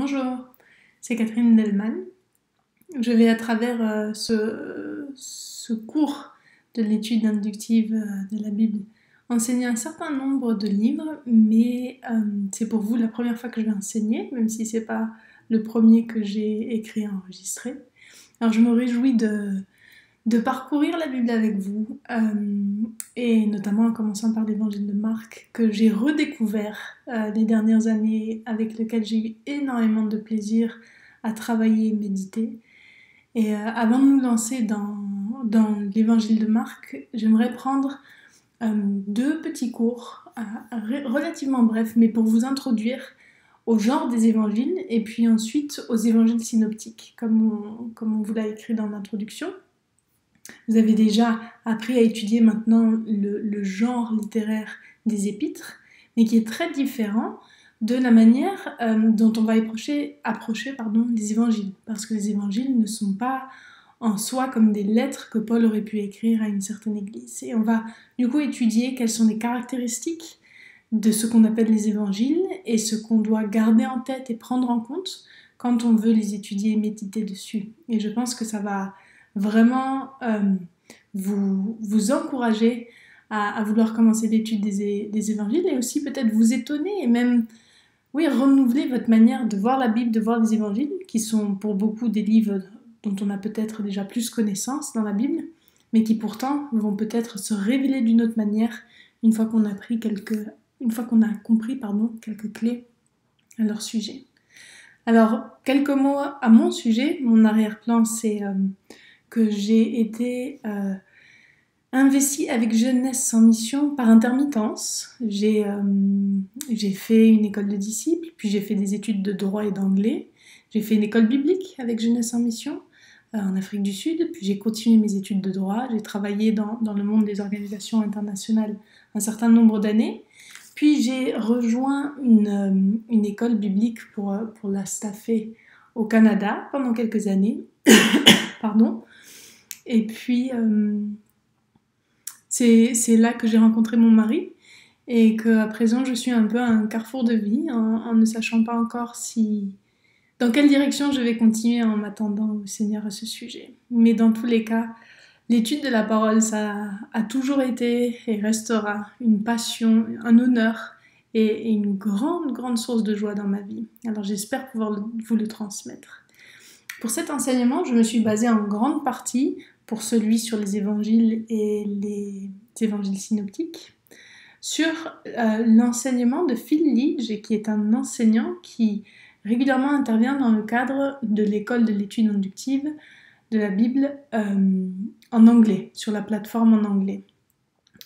Bonjour, c'est Catherine Delman. Je vais à travers ce cours de l'étude inductive de la Bible enseigner un certain nombre de livres, mais c'est pour vous la première fois que je vais enseigner, même si c'est pas le premier que j'ai écrit et enregistré. Alors je me réjouis de parcourir la Bible avec vous, et notamment en commençant par l'évangile de Marc, que j'ai redécouvert les dernières années, avec lequel j'ai eu énormément de plaisir à travailler et méditer. Et avant de nous lancer dans l'évangile de Marc, j'aimerais prendre deux petits cours relativement brefs, mais pour vous introduire au genre des évangiles, et puis ensuite aux évangiles synoptiques, comme on vous l'a écrit dans l'introduction. Vous avez déjà appris à étudier maintenant le genre littéraire des épîtres, mais qui est très différent de la manière dont on va approcher les évangiles. Parce que les évangiles ne sont pas en soi comme des lettres que Paul aurait pu écrire à une certaine église. Et on va du coup étudier quelles sont les caractéristiques de ce qu'on appelle les évangiles et ce qu'on doit garder en tête et prendre en compte quand on veut les étudier et méditer dessus. Et je pense que ça va vraiment vous encourager à vouloir commencer l'étude des évangiles et aussi peut-être vous étonner et même renouveler votre manière de voir la Bible, de voir les évangiles, qui sont pour beaucoup des livres dont on a peut-être déjà plus connaissance dans la Bible, mais qui pourtant vont peut-être se révéler d'une autre manière une fois qu'on a compris quelques clés à leur sujet. Alors, quelques mots à mon sujet. Mon arrière-plan, c'est que j'ai été investie avec Jeunesse sans mission par intermittence. J'ai fait une école de disciples, puis j'ai fait des études de droit et d'anglais. J'ai fait une école biblique avec Jeunesse sans mission en Afrique du Sud, puis j'ai continué mes études de droit. J'ai travaillé dans le monde des organisations internationales un certain nombre d'années. Puis j'ai rejoint une école biblique pour la staffer au Canada pendant quelques années. Pardon. Et puis, c'est là que j'ai rencontré mon mari et qu'à présent, je suis un peu à un carrefour de vie en ne sachant pas encore dans quelle direction je vais continuer en m'attendant au Seigneur à ce sujet. Mais dans tous les cas, l'étude de la parole, ça a toujours été et restera une passion, un honneur et une grande, grande source de joie dans ma vie. Alors j'espère pouvoir vous le transmettre. Pour cet enseignement, je me suis basée en grande partie pour celui sur les évangiles et les évangiles synoptiques, sur l'enseignement de Phil Lidge, qui est un enseignant qui régulièrement intervient dans le cadre de l'école de l'étude inductive de la Bible en anglais, sur la plateforme en anglais.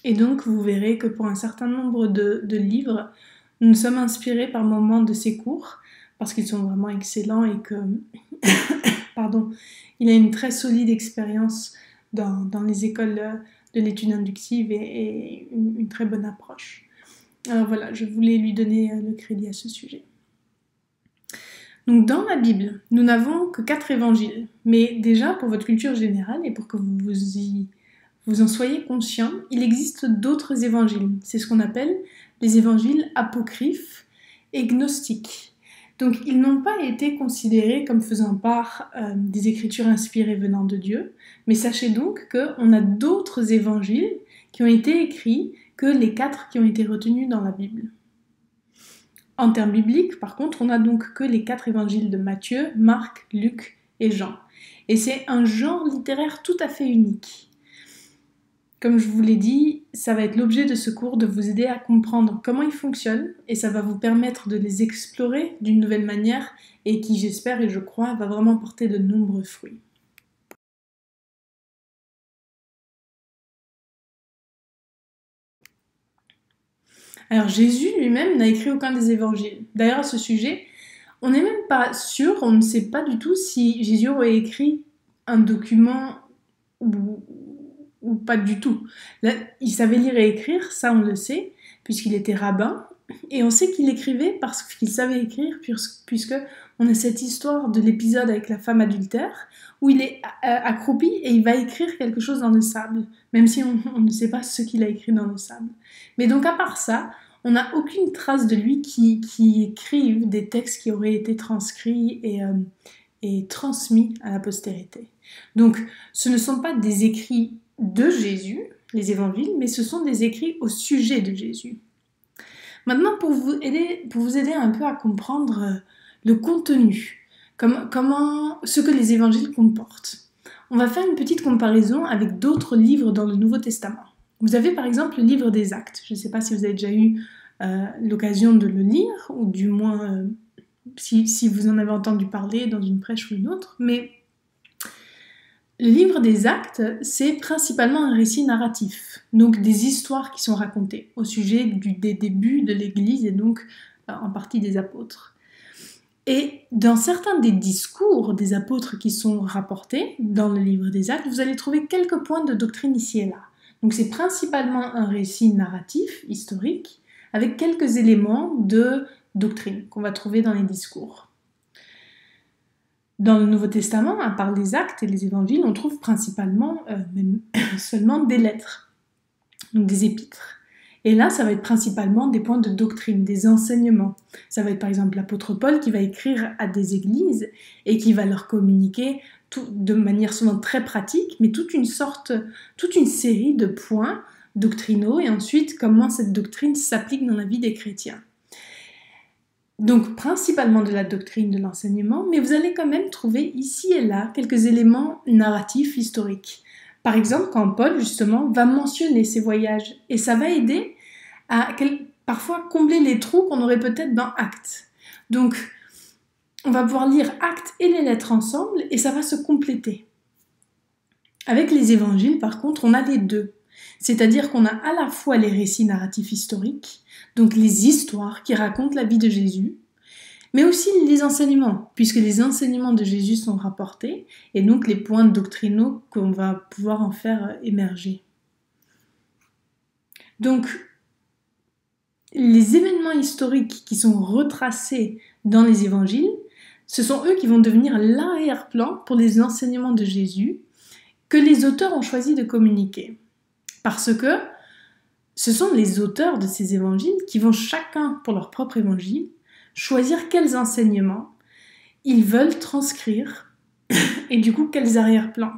Et donc, vous verrez que pour un certain nombre de livres, nous nous sommes inspirés par moments de ces cours, parce qu'ils sont vraiment excellents et que il a une très solide expérience dans les écoles de l'étude inductive et une très bonne approche. Alors voilà, je voulais lui donner le crédit à ce sujet. Donc dans la Bible, nous n'avons que 4 évangiles, mais déjà pour votre culture générale et pour que vous en soyez conscients, il existe d'autres évangiles. C'est ce qu'on appelle les évangiles apocryphes et gnostiques. Donc ils n'ont pas été considérés comme faisant part des écritures inspirées venant de Dieu, mais sachez donc qu'on a d'autres évangiles qui ont été écrits que les 4 qui ont été retenus dans la Bible. En termes bibliques, par contre, on n'a donc que les 4 évangiles de Matthieu, Marc, Luc et Jean. Et c'est un genre littéraire tout à fait unique. Comme je vous l'ai dit, ça va être l'objet de ce cours de vous aider à comprendre comment ils fonctionnent et ça va vous permettre de les explorer d'une nouvelle manière et qui, j'espère et je crois, va vraiment porter de nombreux fruits. Alors Jésus lui-même n'a écrit aucun des évangiles. D'ailleurs à ce sujet, on n'est même pas sûr, on ne sait pas du tout si Jésus aurait écrit un document ou pas du tout. Là, il savait lire et écrire, ça on le sait, puisqu'il était rabbin, et on sait qu'il écrivait parce qu'il savait écrire, puisque on a cette histoire de l'épisode avec la femme adultère, où il est accroupi et il va écrire quelque chose dans le sable, même si on ne sait pas ce qu'il a écrit dans le sable. Mais donc à part ça, on n'a aucune trace de lui qui écrive des textes qui auraient été transcrits et transmis à la postérité. Donc, ce ne sont pas des écrits de Jésus, les évangiles, mais ce sont des écrits au sujet de Jésus. Maintenant, pour vous aider un peu à comprendre le contenu, ce que les évangiles comportent, on va faire une petite comparaison avec d'autres livres dans le Nouveau Testament. Vous avez par exemple le livre des Actes. Je ne sais pas si vous avez déjà eu l'occasion de le lire, ou du moins si vous en avez entendu parler dans une prêche ou une autre, mais le livre des Actes, c'est principalement un récit narratif, donc des histoires qui sont racontées au sujet des débuts de l'Église et donc en partie des apôtres. Et dans certains des discours des apôtres qui sont rapportés dans le livre des Actes, vous allez trouver quelques points de doctrine ici et là. Donc c'est principalement un récit narratif, historique, avec quelques éléments de doctrine qu'on va trouver dans les discours. Dans le Nouveau Testament, à part les actes et les évangiles, on trouve principalement, même seulement des lettres, donc des épîtres. Et là, ça va être principalement des points de doctrine, des enseignements. Ça va être par exemple l'apôtre Paul qui va écrire à des églises et qui va leur communiquer de manière souvent très pratique, mais toute une série de points doctrinaux et ensuite comment cette doctrine s'applique dans la vie des chrétiens. Donc principalement de la doctrine de l'enseignement, mais vous allez quand même trouver ici et là quelques éléments narratifs historiques. Par exemple, quand Paul, justement, va mentionner ses voyages, et ça va aider à parfois combler les trous qu'on aurait peut-être dans Actes. Donc, on va pouvoir lire Actes et les lettres ensemble, et ça va se compléter. Avec les évangiles, par contre, on a les deux. C'est-à-dire qu'on a à la fois les récits narratifs historiques, donc les histoires qui racontent la vie de Jésus, mais aussi les enseignements, puisque les enseignements de Jésus sont rapportés, et donc les points doctrinaux qu'on va pouvoir en faire émerger. Donc, les événements historiques qui sont retracés dans les évangiles, ce sont eux qui vont devenir l'arrière-plan pour les enseignements de Jésus que les auteurs ont choisi de communiquer. Parce que ce sont les auteurs de ces évangiles qui vont chacun, pour leur propre évangile, choisir quels enseignements ils veulent transcrire et du coup quels arrière-plans.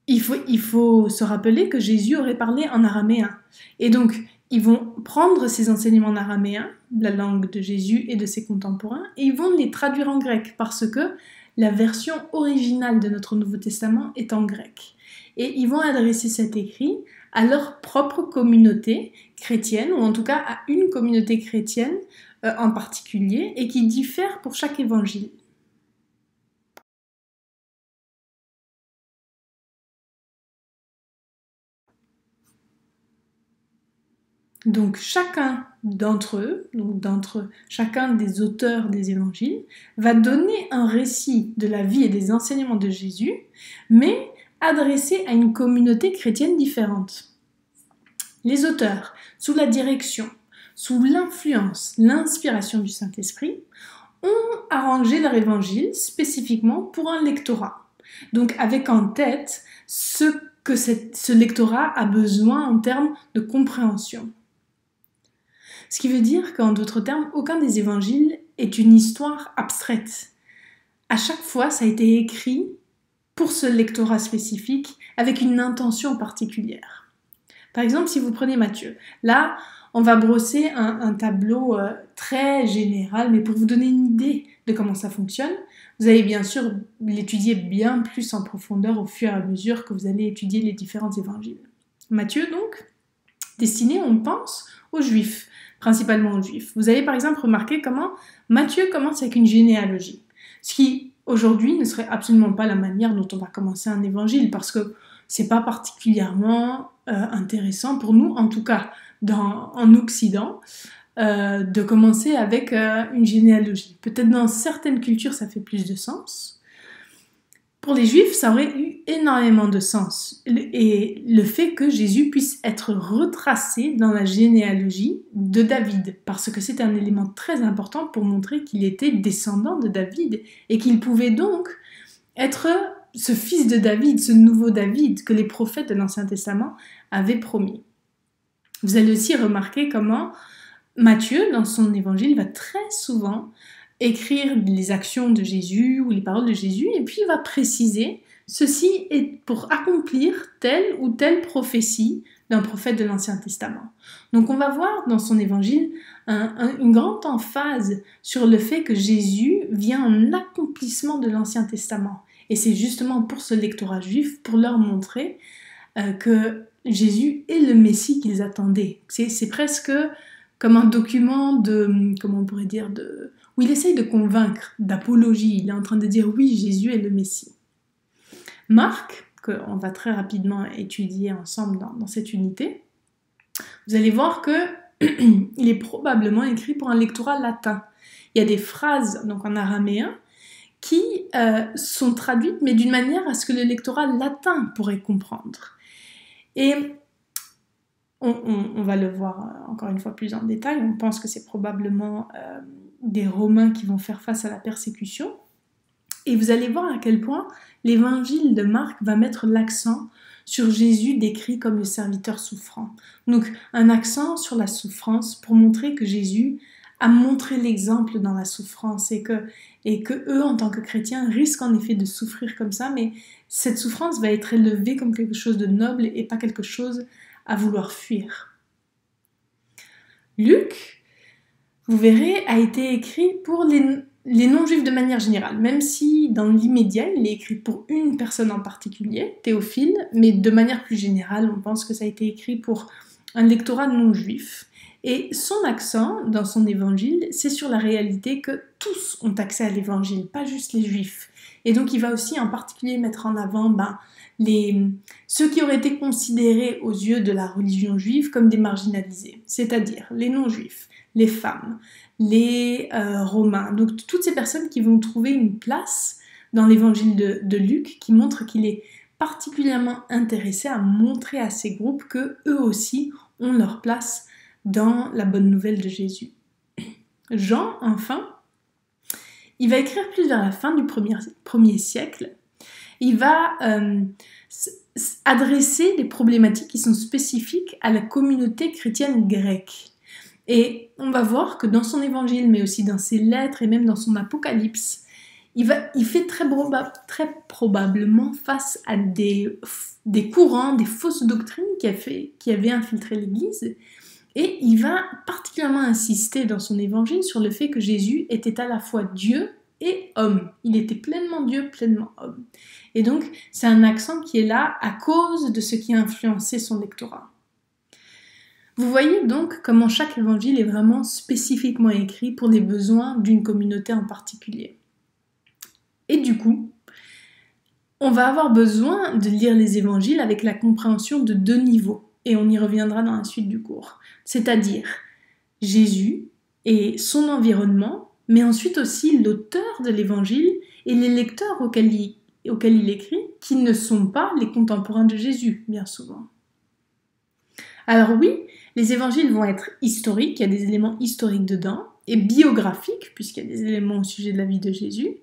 Il faut se rappeler que Jésus aurait parlé en araméen. Et donc, ils vont prendre ces enseignements en araméen, la langue de Jésus et de ses contemporains, et ils vont les traduire en grec parce que la version originale de notre Nouveau Testament est en grec. Et ils vont adresser cet écrit à leur propre communauté chrétienne, ou en tout cas à une communauté chrétienne en particulier, et qui diffère pour chaque évangile. Donc chacun d'entre eux, chacun des auteurs des évangiles, va donner un récit de la vie et des enseignements de Jésus, mais adressé à une communauté chrétienne différente. Les auteurs, sous la direction, sous l'influence, l'inspiration du Saint-Esprit, ont arrangé leur évangile spécifiquement pour un lectorat. Donc avec en tête ce que ce lectorat a besoin en termes de compréhension. Ce qui veut dire qu'en d'autres termes, aucun des évangiles est une histoire abstraite. À chaque fois, ça a été écrit pour ce lectorat spécifique, avec une intention particulière. Par exemple, si vous prenez Matthieu, là, on va brosser un tableau très général, mais pour vous donner une idée de comment ça fonctionne, vous allez bien sûr l'étudier bien plus en profondeur au fur et à mesure que vous allez étudier les différents évangiles. Matthieu, donc, destiné, on pense, aux Juifs, principalement aux Juifs. Vous allez par exemple remarquer comment Matthieu commence avec une généalogie, ce qui aujourd'hui ne serait absolument pas la manière dont on va commencer un évangile, parce que c'est pas particulièrement intéressant pour nous, en tout cas en Occident, de commencer avec une généalogie. Peut-être dans certaines cultures ça fait plus de sens. Pour les Juifs, ça aurait eu énormément de sens. Et le fait que Jésus puisse être retracé dans la généalogie de David, parce que c'est un élément très important pour montrer qu'il était descendant de David et qu'il pouvait donc être ce fils de David, ce nouveau David que les prophètes de l'Ancien Testament avaient promis. Vous allez aussi remarquer comment Matthieu, dans son évangile, va très souvent écrire les actions de Jésus ou les paroles de Jésus, et puis il va préciser ceci est pour accomplir telle ou telle prophétie d'un prophète de l'Ancien Testament. Donc on va voir dans son évangile une grande emphase sur le fait que Jésus vient en accomplissement de l'Ancien Testament. Et c'est justement pour ce lectorat juif, pour leur montrer que Jésus est le Messie qu'ils attendaient. C'est presque comme un document de, comment on pourrait dire, où il essaye de convaincre, d'apologie. Il est en train de dire oui, Jésus est le Messie. Marc, qu'on va très rapidement étudier ensemble dans cette unité, vous allez voir que il est probablement écrit pour un lectorat latin. Il y a des phrases donc en araméen qui sont traduites, mais d'une manière à ce que le lectorat latin pourrait comprendre. Et on va le voir encore une fois plus en détail. On pense que c'est probablement des Romains qui vont faire face à la persécution. Et vous allez voir à quel point l'évangile de Marc va mettre l'accent sur Jésus décrit comme le serviteur souffrant. Donc un accent sur la souffrance pour montrer que Jésus a montré l'exemple dans la souffrance et que eux, en tant que chrétiens, risquent en effet de souffrir comme ça, mais cette souffrance va être élevée comme quelque chose de noble et pas quelque chose à vouloir fuir. Luc, vous verrez, a été écrit pour les non-juifs de manière générale, même si dans l'immédiat, il est écrit pour une personne en particulier, Théophile, mais de manière plus générale, on pense que ça a été écrit pour un lectorat non-juif. Et son accent dans son évangile, c'est sur la réalité que tous ont accès à l'évangile, pas juste les juifs. Et donc il va aussi en particulier mettre en avant ceux qui auraient été considérés aux yeux de la religion juive comme des marginalisés, c'est-à-dire les non-juifs, les femmes, les Romains, donc toutes ces personnes qui vont trouver une place dans l'évangile de Luc, qui montre qu'il est particulièrement intéressé à montrer à ces groupes que eux aussi ont leur place dans la bonne nouvelle de Jésus. Jean, enfin, il va écrire plus vers la fin du premier siècle. Il va adresser des problématiques qui sont spécifiques à la communauté chrétienne grecque. Et on va voir que dans son évangile, mais aussi dans ses lettres et même dans son apocalypse, il fait très probablement face à des courants, des fausses doctrines qui avaient infiltré l'Église. Et il va particulièrement insister dans son évangile sur le fait que Jésus était à la fois Dieu et homme. Il était pleinement Dieu, pleinement homme. Et donc, c'est un accent qui est là à cause de ce qui a influencé son lectorat. Vous voyez donc comment chaque évangile est vraiment spécifiquement écrit pour les besoins d'une communauté en particulier. Et du coup, on va avoir besoin de lire les évangiles avec la compréhension de deux niveaux. Et on y reviendra dans la suite du cours. C'est-à-dire Jésus et son environnement, mais ensuite aussi l'auteur de l'évangile et les lecteurs auxquels il écrit, qui ne sont pas les contemporains de Jésus, bien souvent. Alors oui, les évangiles vont être historiques, il y a des éléments historiques dedans, et biographiques, puisqu'il y a des éléments au sujet de la vie de Jésus,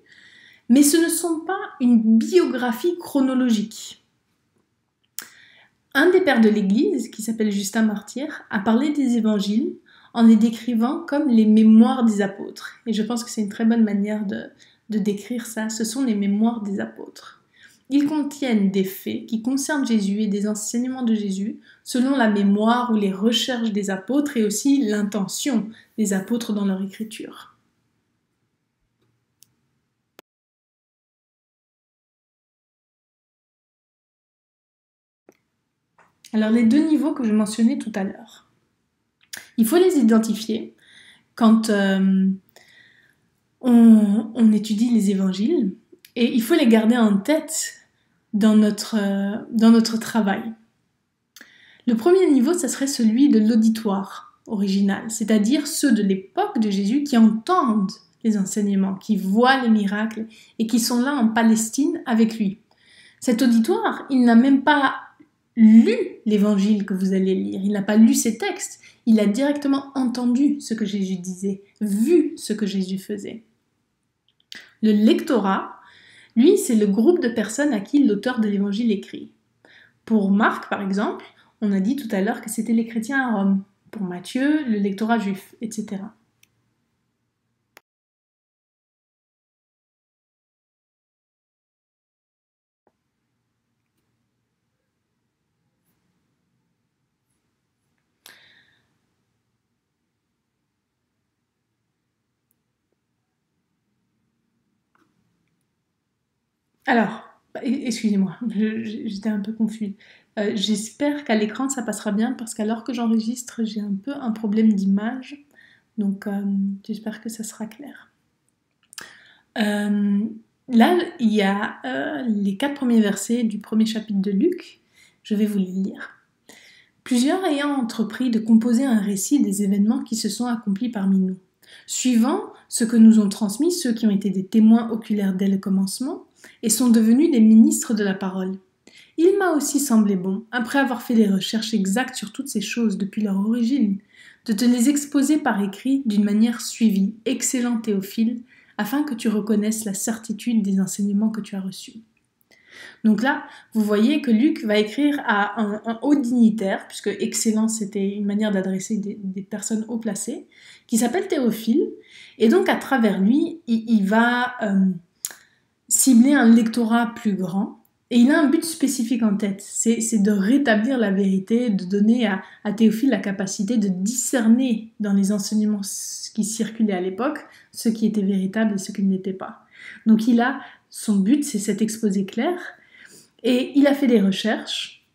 mais ce ne sont pas une biographie chronologique. Un des pères de l'Église, qui s'appelle Justin Martyr, a parlé des évangiles en les décrivant comme les mémoires des apôtres. Et je pense que c'est une très bonne manière de décrire ça. Ce sont les mémoires des apôtres. Ils contiennent des faits qui concernent Jésus et des enseignements de Jésus selon la mémoire ou les recherches des apôtres et aussi l'intention des apôtres dans leur écriture. Alors les deux niveaux que je mentionnais tout à l'heure, il faut les identifier quand on étudie les évangiles et il faut les garder en tête dans notre travail. Le premier niveau, ça serait celui de l'auditoire original, c'est-à-dire ceux de l'époque de Jésus qui entendent les enseignements, qui voient les miracles et qui sont là en Palestine avec lui. Cet auditoire, il n'a même pas lu l'évangile que vous allez lire, il n'a pas lu ces textes, il a directement entendu ce que Jésus disait, vu ce que Jésus faisait. Le lectorat, lui, c'est le groupe de personnes à qui l'auteur de l'évangile écrit. Pour Marc, par exemple, On a dit tout à l'heure que c'était les chrétiens à Rome. Pour Matthieu, le lectorat juif, etc. Alors, excusez-moi, j'étais un peu confuse. J'espère qu'à l'écran ça passera bien parce qu'alors que j'enregistre, j'ai un peu un problème d'image. Donc, j'espère que ça sera clair. Là, il y a les 4 premiers versets du premier chapitre de Luc. Je vais vous les lire. Plusieurs ayant entrepris de composer un récit des événements qui se sont accomplis parmi nous, suivant ce que nous ont transmis ceux qui ont été des témoins oculaires dès le commencement et sont devenus des ministres de la parole. Il m'a aussi semblé bon, après avoir fait des recherches exactes sur toutes ces choses depuis leur origine, de te les exposer par écrit d'une manière suivie, excellent Théophile, afin que tu reconnaisses la certitude des enseignements que tu as reçus. Donc là, vous voyez que Luc va écrire à un haut dignitaire, puisque excellence c'était une manière d'adresser des personnes haut placées, qui s'appelle Théophile, et donc à travers lui, il va cibler un lectorat plus grand, et il a un but spécifique en tête, c'est de rétablir la vérité, de donner à Théophile la capacité de discerner dans les enseignements qui circulaient à l'époque, ce qui était véritable et ce qui ne l'était pas. Donc son but, c'est cet exposé clair, et il a fait des recherches.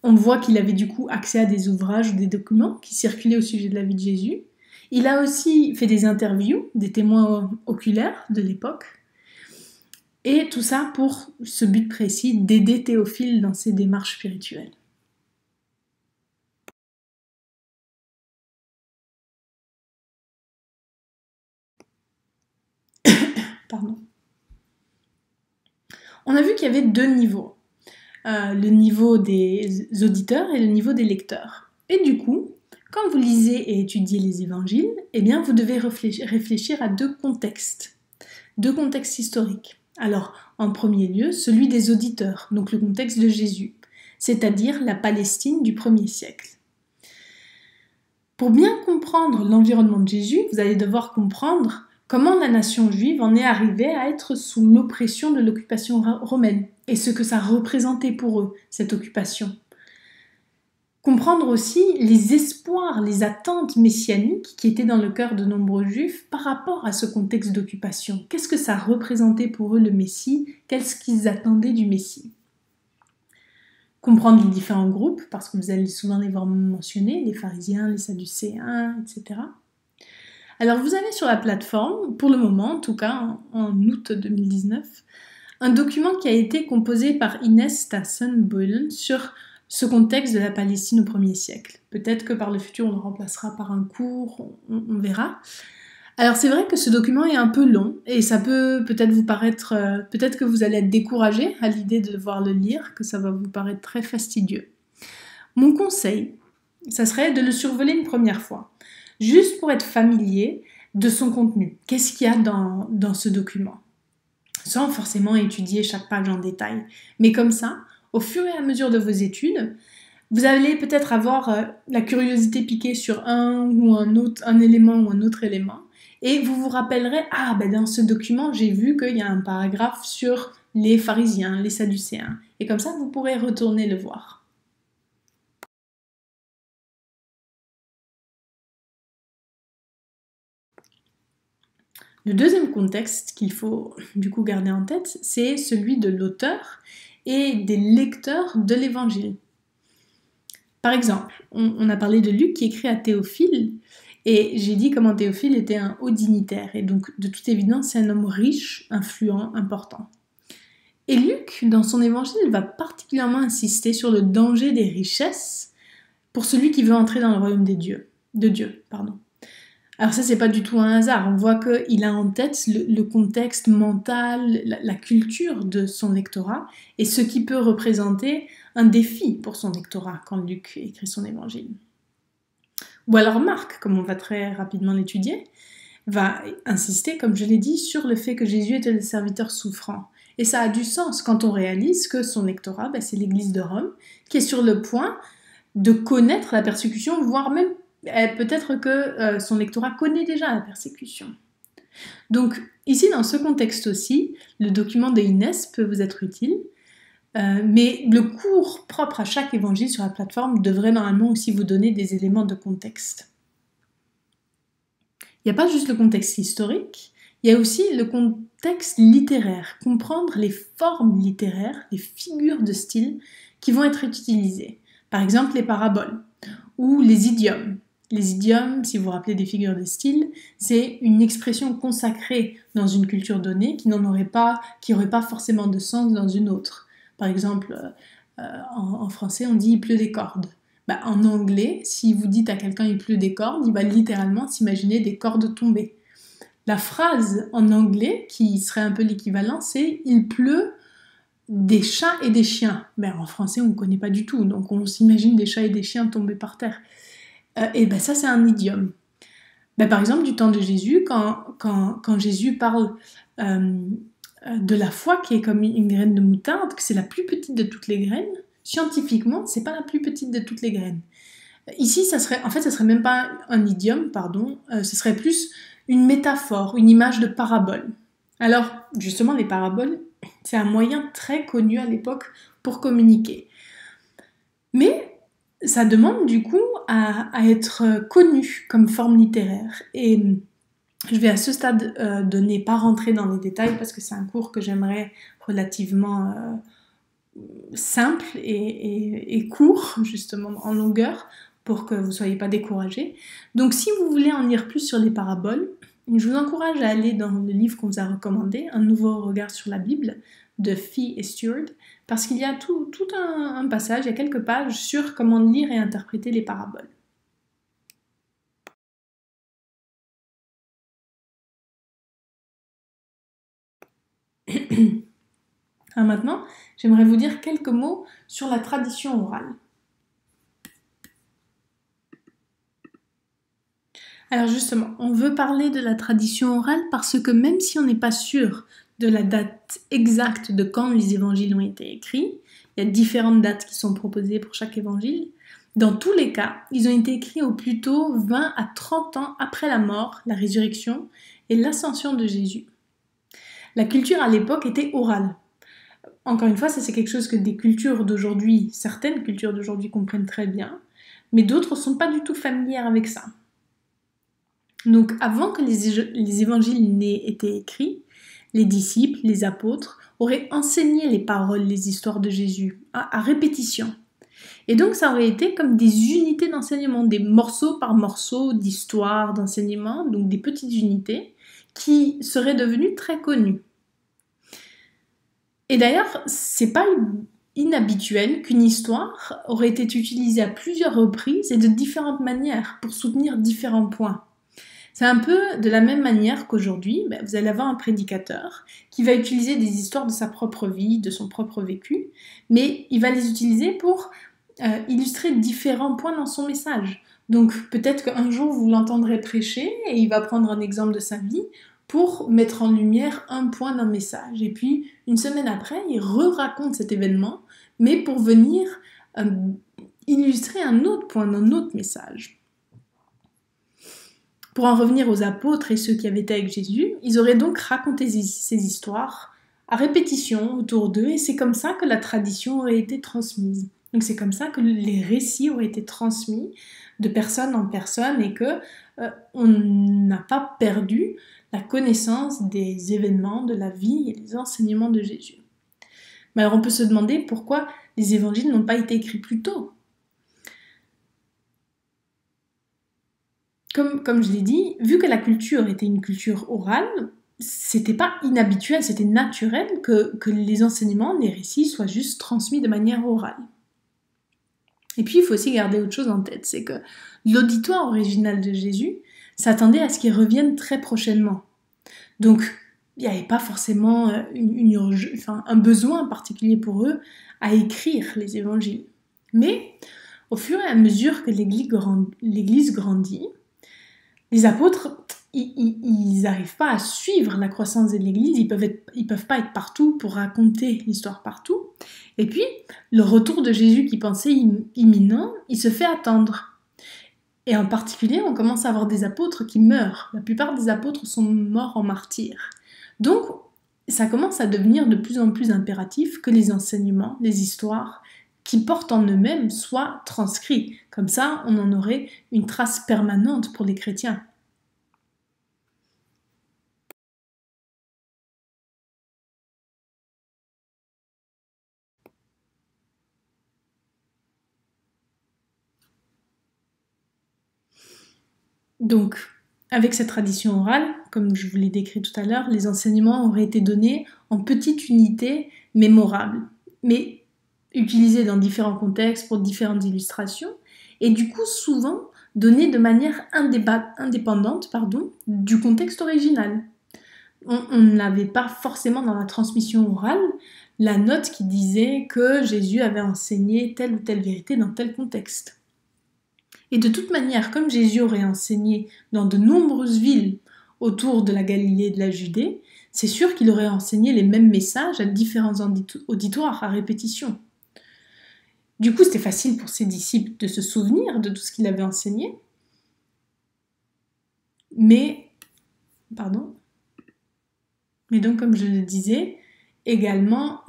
On voit qu'il avait du coup accès à des ouvrages ou des documents qui circulaient au sujet de la vie de Jésus. Il a aussi fait des interviews, des témoins oculaires de l'époque. Et tout ça pour ce but précis d'aider Théophile dans ses démarches spirituelles. Pardon. On a vu qu'il y avait 2 niveaux. Le niveau des auditeurs et le niveau des lecteurs. Et du coup, quand vous lisez et étudiez les évangiles, eh bien, vous devez réfléchir à 2 contextes historiques. Alors, en premier lieu, celui des auditeurs, donc le contexte de Jésus, c'est-à-dire la Palestine du 1er siècle. Pour bien comprendre l'environnement de Jésus, vous allez devoir comprendre comment la nation juive en est arrivée à être sous l'oppression de l'occupation romaine et ce que ça représentait pour eux, cette occupation. Comprendre aussi les espoirs, les attentes messianiques qui étaient dans le cœur de nombreux juifs par rapport à ce contexte d'occupation. Qu'est-ce que ça représentait pour eux le Messie? Qu'est-ce qu'ils attendaient du Messie? Comprendre les différents groupes, parce que vous allez souvent les voir mentionner, les pharisiens, les sadducéens, etc. Alors vous avez sur la plateforme, pour le moment en tout cas, en août 2019, un document qui a été composé par Inès Stassen-Boylen sur ce contexte de la Palestine au 1er siècle. Peut-être que par le futur on le remplacera par un cours, on verra. Alors c'est vrai que ce document est un peu long et ça peut peut-être vous paraître, peut-être que vous allez être découragé à l'idée de devoir le lire, que ça va vous paraître très fastidieux. Mon conseil, ça serait de le survoler une première fois, juste pour être familier de son contenu. Qu'est-ce qu'il y a dans ce document? Sans forcément étudier chaque page en détail, mais comme ça, au fur et à mesure de vos études, vous allez peut-être avoir la curiosité piquée sur un élément ou un autre élément, et vous vous rappellerez, dans ce document, j'ai vu qu'il y a un paragraphe sur les pharisiens, les sadducéens, et comme ça, vous pourrez retourner le voir. Le deuxième contexte qu'il faut du coup garder en tête, c'est celui de l'auteur et des lecteurs de l'évangile. Par exemple, on a parlé de Luc qui écrit à Théophile, et j'ai dit comment Théophile était un haut dignitaire, et donc de toute évidence c'est un homme riche, influent, important. Et Luc, dans son évangile, va particulièrement insister sur le danger des richesses pour celui qui veut entrer dans le royaume de Dieu. Alors ça, c'est pas du tout un hasard. On voit qu'il a en tête le contexte mental, la culture de son lectorat et ce qui peut représenter un défi pour son lectorat quand Luc écrit son évangile. Ou alors Marc, comme on va très rapidement l'étudier, va insister, comme je l'ai dit, sur le fait que Jésus était le serviteur souffrant Et ça a du sens quand on réalise que son lectorat, c'est l'Église de Rome, qui est sur le point de connaître la persécution, voire même peut-être que son lectorat connaît déjà la persécution. Donc ici, dans ce contexte aussi, le document de Inès peut vous être utile, mais le cours propre à chaque évangile sur la plateforme devrait normalement aussi vous donner des éléments de contexte. Il n'y a pas juste le contexte historique, il y a aussi le contexte littéraire, comprendre les formes littéraires, les figures de style qui vont être utilisées. Par exemple, les paraboles ou les idiomes. Les idiomes, si vous vous rappelez des figures de style, c'est une expression consacrée dans une culture donnée qui n'aurait pas forcément de sens dans une autre. Par exemple, en français, on dit « il pleut des cordes ». En anglais, si vous dites à quelqu'un « il pleut des cordes », il va littéralement s'imaginer des cordes tombées. La phrase en anglais, qui serait un peu l'équivalent, c'est « il pleut des chats et des chiens ». En français, on ne connaît pas du tout, donc on s'imagine des chats et des chiens tombés par terre. Ça, c'est un idiome. Par exemple, du temps de Jésus, quand Jésus parle de la foi qui est comme une graine de moutarde, que c'est la plus petite de toutes les graines, scientifiquement, c'est pas la plus petite de toutes les graines. Ici, ça serait même pas un idiome, ce serait plus une métaphore, une image de parabole. Alors, justement, les paraboles, c'est un moyen très connu à l'époque pour communiquer. Mais ça demande du coup à être connu comme forme littéraire. Et je vais à ce stade pas rentrer dans les détails parce que c'est un cours que j'aimerais relativement simple et court, justement en longueur, pour que vous ne soyez pas découragés. Donc si vous voulez en lire plus sur les paraboles, je vous encourage à aller dans le livre qu'on vous a recommandé, Un nouveau regard sur la Bible, de Fee et Stewart, parce qu'il y a tout un passage, il y a quelques pages sur comment lire et interpréter les paraboles. Alors maintenant, j'aimerais vous dire quelques mots sur la tradition orale. Alors justement, on veut parler de la tradition orale parce que même si on n'est pas sûr de la date exacte de quand les évangiles ont été écrits, il y a différentes dates qui sont proposées pour chaque évangile, dans tous les cas, ils ont été écrits au plus tôt 20 à 30 ans après la mort, la résurrection et l'ascension de Jésus. La culture à l'époque était orale. Encore une fois, ça c'est quelque chose que des cultures d'aujourd'hui, certaines cultures d'aujourd'hui comprennent très bien, mais d'autres ne sont pas du tout familières avec ça. Donc avant que les évangiles n'aient été écrits, les disciples, les apôtres, auraient enseigné les paroles, les histoires de Jésus, à répétition. Et donc ça aurait été comme des unités d'enseignement, des morceaux par morceaux d'histoire, d'enseignement, donc des petites unités qui seraient devenues très connues. Et d'ailleurs, c'est pas inhabituel qu'une histoire aurait été utilisée à plusieurs reprises et de différentes manières pour soutenir différents points. C'est un peu de la même manière qu'aujourd'hui, vous allez avoir un prédicateur qui va utiliser des histoires de sa propre vie, de son propre vécu, mais il va les utiliser pour illustrer différents points dans son message. Donc peut-être qu'un jour vous l'entendrez prêcher et il va prendre un exemple de sa vie pour mettre en lumière un point d'un message. Et puis une semaine après, il raconte cet événement, mais pour venir illustrer un autre point d'un autre message. Pour en revenir aux apôtres et ceux qui avaient été avec Jésus, ils auraient donc raconté ces histoires à répétition autour d'eux, et c'est comme ça que la tradition aurait été transmise. Donc c'est comme ça que les récits auraient été transmis de personne en personne et que on n'a pas perdu la connaissance des événements de la vie et des enseignements de Jésus. Mais alors on peut se demander pourquoi les évangiles n'ont pas été écrits plus tôt. Comme je l'ai dit, vu que la culture était une culture orale, c'était pas inhabituel, c'était naturel que les enseignements, les récits soient juste transmis de manière orale. Et puis il faut aussi garder autre chose en tête, c'est que l'auditoire original de Jésus s'attendait à ce qu'il revienne très prochainement. Donc il n'y avait pas forcément un besoin particulier pour eux à écrire les évangiles. Mais au fur et à mesure que l'Église grandit, les apôtres, ils n'arrivent pas à suivre la croissance de l'Église, ils peuvent pas être partout pour raconter l'histoire partout. Et puis, le retour de Jésus qui pensait imminent, il se fait attendre. Et en particulier, on commence à avoir des apôtres qui meurent. La plupart des apôtres sont morts en martyrs. Donc, ça commence à devenir de plus en plus impératif que les enseignements, les histoires qui portent en eux-mêmes soient transcrits. Comme ça, on en aurait une trace permanente pour les chrétiens. Donc, avec cette tradition orale, comme je vous l'ai décrit tout à l'heure, les enseignements auraient été donnés en petites unités mémorables, mais utilisés dans différents contextes pour différentes illustrations, et du coup souvent donnés de manière indépendante du contexte original. On n'avait pas forcément dans la transmission orale la note qui disait que Jésus avait enseigné telle ou telle vérité dans tel contexte. Et de toute manière, comme Jésus aurait enseigné dans de nombreuses villes autour de la Galilée et de la Judée, c'est sûr qu'il aurait enseigné les mêmes messages à différents auditoires à répétition. Du coup, c'était facile pour ses disciples de se souvenir de tout ce qu'il avait enseigné, mais donc, comme je le disais, également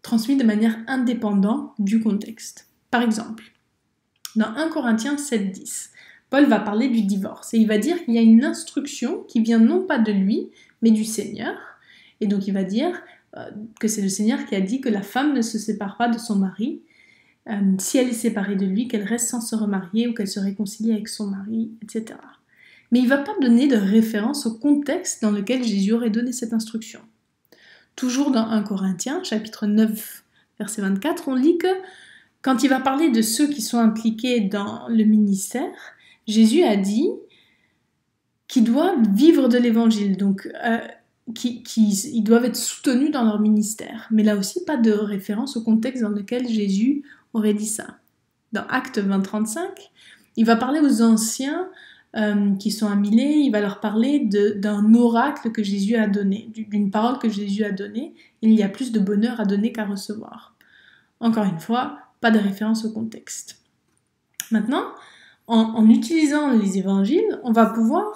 transmis de manière indépendante du contexte. Par exemple, dans 1 Corinthiens 7,10, Paul va parler du divorce et il va dire qu'il y a une instruction qui vient non pas de lui, mais du Seigneur. Et donc il va dire que c'est le Seigneur qui a dit que la femme ne se sépare pas de son mari, si elle est séparée de lui, qu'elle reste sans se remarier ou qu'elle se réconcilie avec son mari, etc. Mais il ne va pas donner de référence au contexte dans lequel Jésus aurait donné cette instruction. Toujours dans 1 Corinthiens, chapitre 9, verset 24, on lit que quand il va parler de ceux qui sont impliqués dans le ministère, Jésus a dit qu'ils doivent vivre de l'évangile, donc qu'ils doivent être soutenus dans leur ministère. Mais là aussi, pas de référence au contexte dans lequel Jésus aurait dit ça. Dans Actes 20-35, il va parler aux anciens qui sont à Milet, il va leur parler d'un oracle que Jésus a donné, d'une parole que Jésus a donnée. Il y a plus de bonheur à donner qu'à recevoir. Encore une fois, pas de référence au contexte. Maintenant, en utilisant les évangiles, on va pouvoir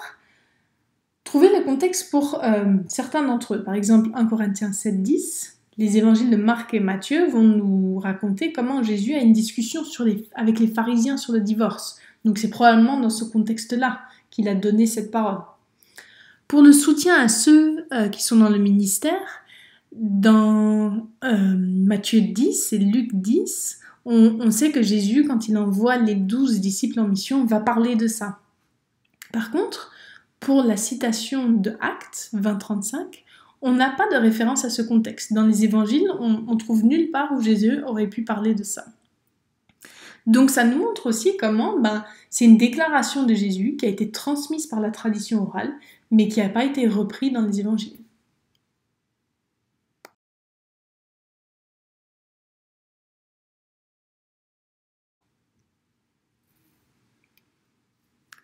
trouver le contexte pour certains d'entre eux. Par exemple, 1 Corinthiens 7,10, les évangiles de Marc et Matthieu vont nous raconter comment Jésus a une discussion avec les pharisiens sur le divorce. Donc c'est probablement dans ce contexte-là qu'il a donné cette parole. Pour le soutien à ceux qui sont dans le ministère, dans Matthieu 10 et Luc 10, on sait que Jésus, quand il envoie les 12 disciples en mission, va parler de ça. Par contre, pour la citation de Actes 20-35, on n'a pas de référence à ce contexte. Dans les évangiles, on trouve nulle part où Jésus aurait pu parler de ça. Donc ça nous montre aussi comment c'est une déclaration de Jésus qui a été transmise par la tradition orale, mais qui n'a pas été reprise dans les évangiles.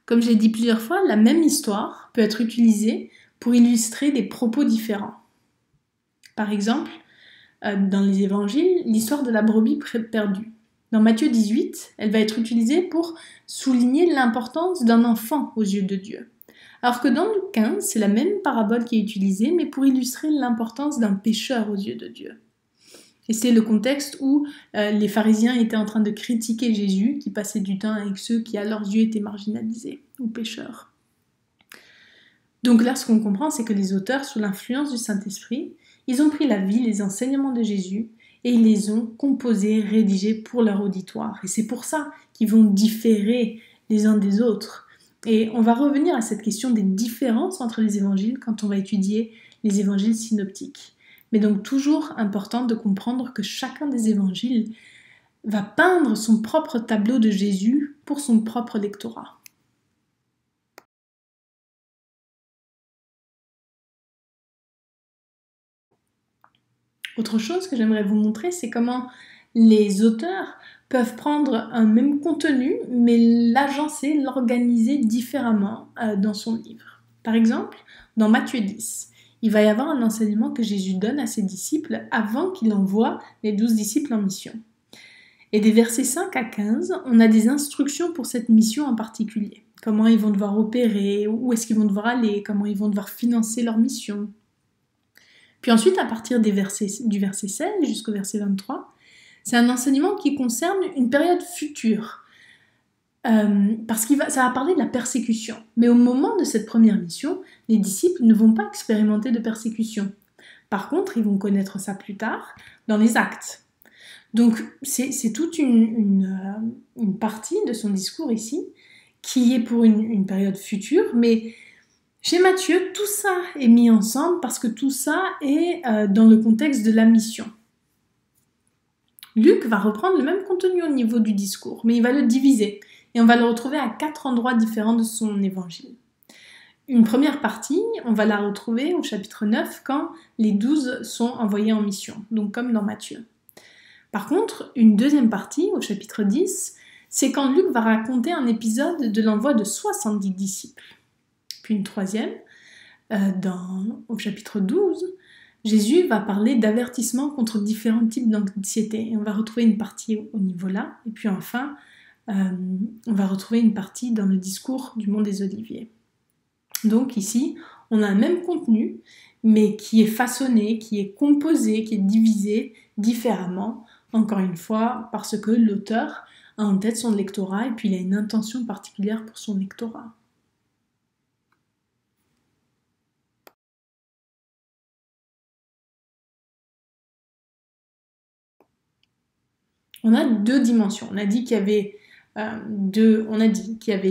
Comme je l'ai dit plusieurs fois, la même histoire peut être utilisée pour illustrer des propos différents. Par exemple, dans les évangiles, l'histoire de la brebis perdue. Dans Matthieu 18, elle va être utilisée pour souligner l'importance d'un enfant aux yeux de Dieu. Alors que dans Luc 15, c'est la même parabole qui est utilisée, mais pour illustrer l'importance d'un pécheur aux yeux de Dieu. Et c'est le contexte où les pharisiens étaient en train de critiquer Jésus, qui passait du temps avec ceux qui à leurs yeux étaient marginalisés ou pécheurs. Donc là, ce qu'on comprend, c'est que les auteurs, sous l'influence du Saint-Esprit, ils ont pris la vie, les enseignements de Jésus, et ils les ont composés, rédigés pour leur auditoire. Et c'est pour ça qu'ils vont différer les uns des autres. Et on va revenir à cette question des différences entre les évangiles quand on va étudier les évangiles synoptiques. Mais donc toujours important de comprendre que chacun des évangiles va peindre son propre tableau de Jésus pour son propre lectorat. Autre chose que j'aimerais vous montrer, c'est comment les auteurs peuvent prendre un même contenu, mais l'agencer, l'organiser différemment dans son livre. Par exemple, dans Matthieu 10, il va y avoir un enseignement que Jésus donne à ses disciples avant qu'il envoie les 12 disciples en mission. Et des versets 5 à 15, on a des instructions pour cette mission en particulier. Comment ils vont devoir opérer, où est-ce qu'ils vont devoir aller, comment ils vont devoir financer leur mission. Puis ensuite, à partir du verset 16 jusqu'au verset 23, c'est un enseignement qui concerne une période future. Parce que ça va parler de la persécution. Mais au moment de cette première mission, les disciples ne vont pas expérimenter de persécution. Par contre, ils vont connaître ça plus tard dans les actes. Donc, c'est toute une partie de son discours ici qui est pour une période future, mais chez Matthieu, tout ça est mis ensemble parce que tout ça est dans le contexte de la mission. Luc va reprendre le même contenu au niveau du discours, mais il va le diviser, et on va le retrouver à 4 endroits différents de son évangile. Une première partie, on va la retrouver au chapitre 9, quand les 12 sont envoyés en mission, donc comme dans Matthieu. Par contre, une deuxième partie, au chapitre 10, c'est quand Luc va raconter un épisode de l'envoi de 70 disciples. Puis une troisième, au chapitre 12, Jésus va parler d'avertissement contre différents types d'anxiété. Et on va retrouver une partie au niveau là. Et puis enfin, on va retrouver une partie dans le discours du Mont des Oliviers. Donc ici, on a un même contenu, mais qui est façonné, qui est composé, qui est divisé différemment, encore une fois, parce que l'auteur a en tête son lectorat et puis il a une intention particulière pour son lectorat. On a deux dimensions. On a dit qu'il y avait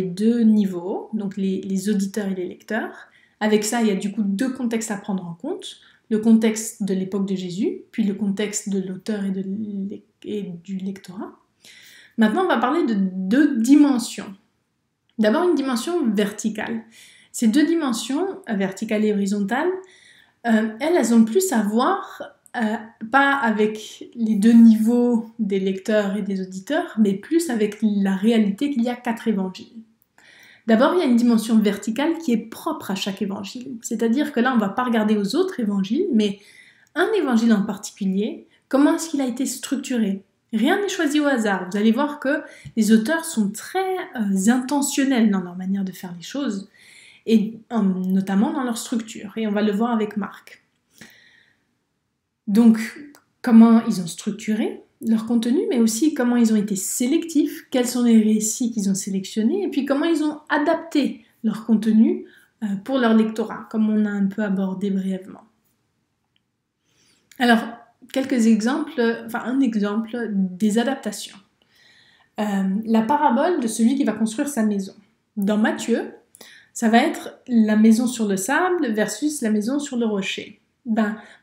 deux niveaux, donc les auditeurs et les lecteurs. Avec ça, il y a du coup deux contextes à prendre en compte. Le contexte de l'époque de Jésus, puis le contexte de l'auteur et du lectorat. Maintenant, on va parler de deux dimensions. D'abord, une dimension verticale. Ces deux dimensions, verticale et horizontale, elles ont plus à voir, pas avec les deux niveaux des lecteurs et des auditeurs, mais plus avec la réalité qu'il y a 4 évangiles. D'abord, il y a une dimension verticale qui est propre à chaque évangile. C'est-à-dire que là, on ne va pas regarder aux autres évangiles, mais un évangile en particulier, comment est-ce qu'il a été structuré ? Rien n'est choisi au hasard. Vous allez voir que les auteurs sont très intentionnels dans leur manière de faire les choses, et notamment dans leur structure. Et on va le voir avec Marc. Donc, comment ils ont structuré leur contenu, mais aussi comment ils ont été sélectifs, quels sont les récits qu'ils ont sélectionnés, et puis comment ils ont adapté leur contenu pour leur lectorat, comme on a un peu abordé brièvement. Alors, un exemple des adaptations. La parabole de celui qui va construire sa maison. Dans Matthieu, ça va être la maison sur le sable versus la maison sur le rocher.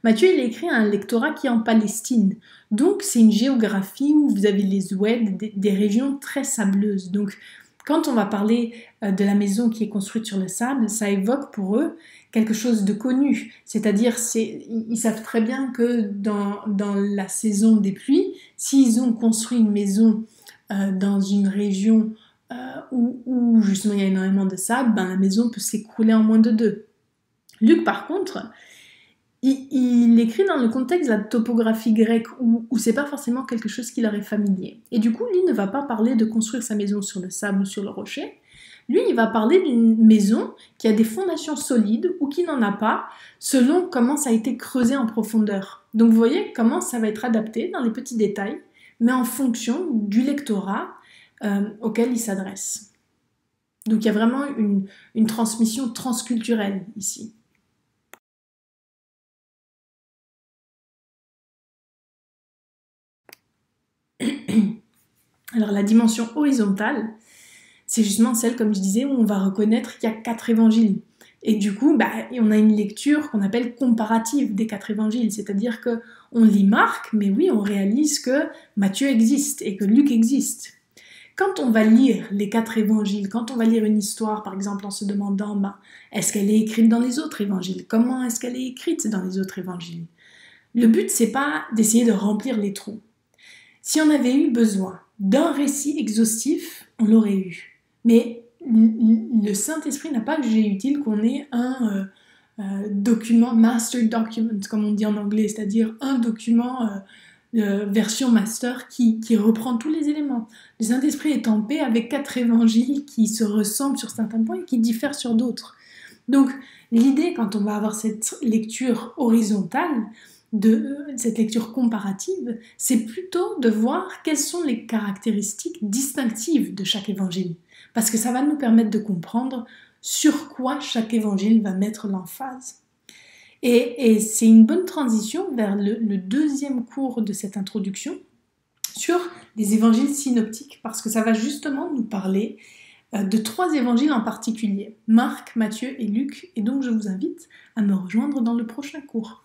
Matthieu, il a écrit un lectorat qui est en Palestine. Donc, c'est une géographie où vous avez les oueds, des régions très sableuses. Donc, quand on va parler de la maison qui est construite sur le sable, ça évoque pour eux quelque chose de connu. C'est-à-dire, ils savent très bien que dans la saison des pluies, s'ils ont construit une maison dans une région où justement il y a énormément de sable, la maison peut s'écrouler en moins de 2. Luc, par contre, il écrit dans le contexte de la topographie grecque où c'est pas forcément quelque chose qui leur est familier. Et du coup, lui ne va pas parler de construire sa maison sur le sable ou sur le rocher. Lui, il va parler d'une maison qui a des fondations solides ou qui n'en a pas, selon comment ça a été creusé en profondeur. Donc vous voyez comment ça va être adapté dans les petits détails, mais en fonction du lectorat auquel il s'adresse. Donc il y a vraiment une transmission transculturelle ici. Alors la dimension horizontale, c'est justement celle, comme je disais, où on va reconnaître qu'il y a 4 évangiles. Et du coup, on a une lecture qu'on appelle comparative des 4 évangiles, c'est-à-dire qu'on lit Marc, mais oui, on réalise que Matthieu existe et que Luc existe. Quand on va lire les 4 évangiles, quand on va lire une histoire, par exemple, en se demandant, est-ce qu'elle est écrite dans les autres évangiles ? Comment est-ce qu'elle est écrite dans les autres évangiles ? Le but, c'est pas d'essayer de remplir les trous. Si on avait eu besoin d'un récit exhaustif, on l'aurait eu. Mais le Saint-Esprit n'a pas jugé utile qu'on ait un document, master document, comme on dit en anglais, c'est-à-dire un document version master qui reprend tous les éléments. Le Saint-Esprit est en paix avec 4 évangiles qui se ressemblent sur certains points et qui diffèrent sur d'autres. Donc, l'idée, quand on va avoir cette lecture horizontale, cette lecture comparative, c'est plutôt de voir quelles sont les caractéristiques distinctives de chaque évangile. Parce que ça va nous permettre de comprendre sur quoi chaque évangile va mettre l'emphase. Et c'est une bonne transition vers le deuxième cours de cette introduction sur les évangiles synoptiques, parce que ça va justement nous parler de 3 évangiles en particulier, Marc, Matthieu et Luc, et donc je vous invite à me rejoindre dans le prochain cours.